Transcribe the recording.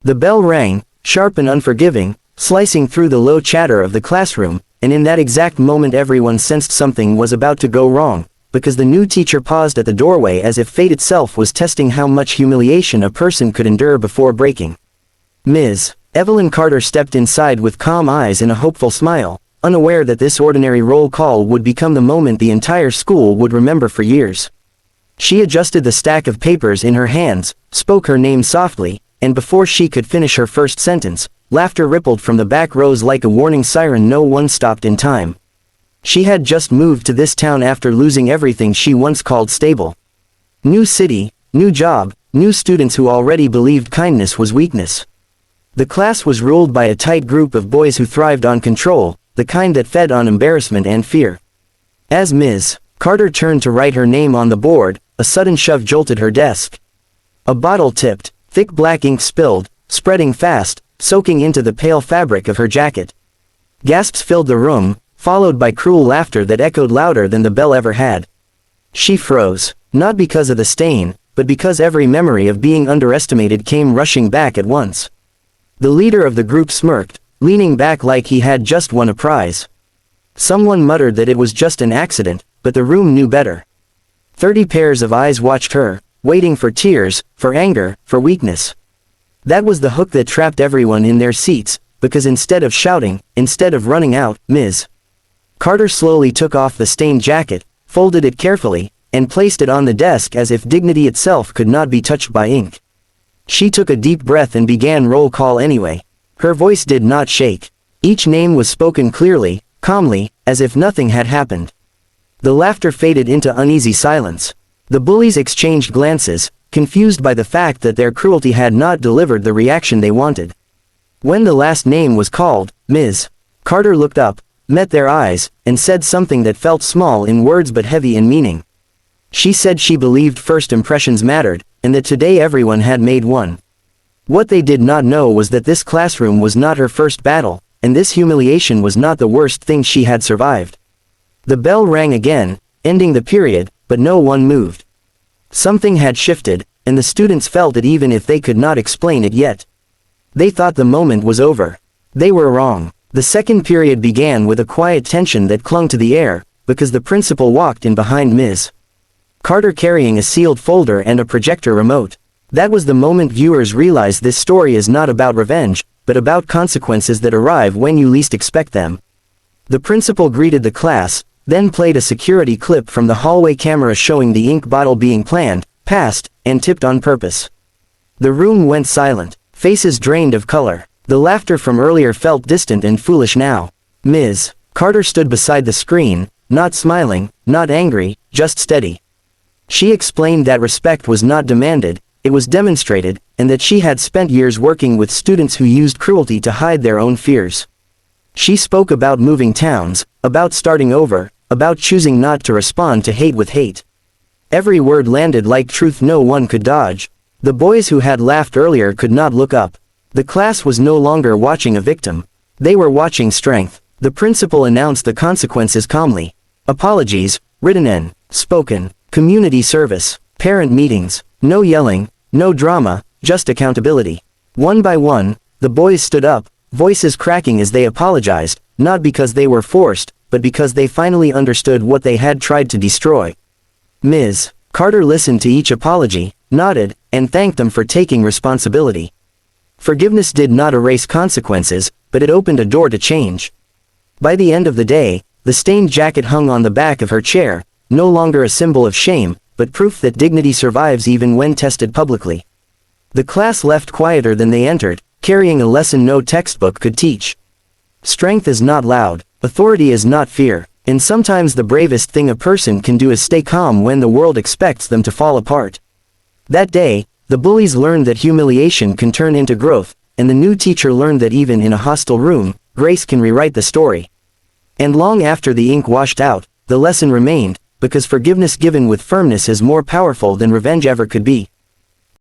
The bell rang, sharp and unforgiving, slicing through the low chatter of the classroom, and in that exact moment everyone sensed something was about to go wrong, because the new teacher paused at the doorway as if fate itself was testing how much humiliation a person could endure before breaking. Ms. Evelyn Carter stepped inside with calm eyes and a hopeful smile, unaware that this ordinary roll call would become the moment the entire school would remember for years. She adjusted the stack of papers in her hands, spoke her name softly, and before she could finish her first sentence, laughter rippled from the back rows like a warning siren. No one stopped in time. She had just moved to this town after losing everything she once called stable. New city, new job, new students who already believed kindness was weakness. The class was ruled by a tight group of boys who thrived on control, the kind that fed on embarrassment and fear. As Ms. Carter turned to write her name on the board, a sudden shove jolted her desk. A bottle tipped, thick black ink spilled, spreading fast, soaking into the pale fabric of her jacket. Gasps filled the room, followed by cruel laughter that echoed louder than the bell ever had. She froze, not because of the stain, but because every memory of being underestimated came rushing back at once. The leader of the group smirked, leaning back like he had just won a prize. Someone muttered that it was just an accident, but the room knew better. 30 pairs of eyes watched her, waiting for tears, for anger, for weakness. That was the hook that trapped everyone in their seats, because instead of shouting, instead of running out, Ms. Carter slowly took off the stained jacket, folded it carefully, and placed it on the desk as if dignity itself could not be touched by ink. She took a deep breath and began roll call anyway. Her voice did not shake. Each name was spoken clearly, calmly, as if nothing had happened. The laughter faded into uneasy silence. The bullies exchanged glances, confused by the fact that their cruelty had not delivered the reaction they wanted. When the last name was called, Ms. Carter looked up, met their eyes, and said something that felt small in words but heavy in meaning. She said she believed first impressions mattered, and that today everyone had made one. What they did not know was that this classroom was not her first battle, and this humiliation was not the worst thing she had survived. The bell rang again, ending the period, but no one moved. Something had shifted, and the students felt it even if they could not explain it yet. They thought the moment was over. They were wrong. The second period began with a quiet tension that clung to the air, because the principal walked in behind Ms. Carter carrying a sealed folder and a projector remote. That was the moment viewers realized this story is not about revenge, but about consequences that arrive when you least expect them. The principal greeted the class, then played a security clip from the hallway camera showing the ink bottle being planned, passed, and tipped on purpose. The room went silent, faces drained of color. The laughter from earlier felt distant and foolish now. Ms. Carter stood beside the screen, not smiling, not angry, just steady. She explained that respect was not demanded, it was demonstrated, and that she had spent years working with students who used cruelty to hide their own fears. She spoke about moving towns, about starting over, about choosing not to respond to hate with hate. Every word landed like truth no one could dodge. The boys who had laughed earlier could not look up. The class was no longer watching a victim. They were watching strength. The principal announced the consequences calmly. Apologies, written and spoken, community service, parent meetings, no yelling, no drama, just accountability. One by one, the boys stood up, voices cracking as they apologized, not because they were forced, but because they finally understood what they had tried to destroy. Ms. Carter listened to each apology, nodded, and thanked them for taking responsibility. Forgiveness did not erase consequences, but it opened a door to change. By the end of the day, the stained jacket hung on the back of her chair, no longer a symbol of shame, but proof that dignity survives even when tested publicly. The class left quieter than they entered, carrying a lesson no textbook could teach. Strength is not loud, authority is not fear, and sometimes the bravest thing a person can do is stay calm when the world expects them to fall apart. That day, the bullies learned that humiliation can turn into growth, and the new teacher learned that even in a hostile room, grace can rewrite the story. And long after the ink washed out, the lesson remained, because forgiveness given with firmness is more powerful than revenge ever could be.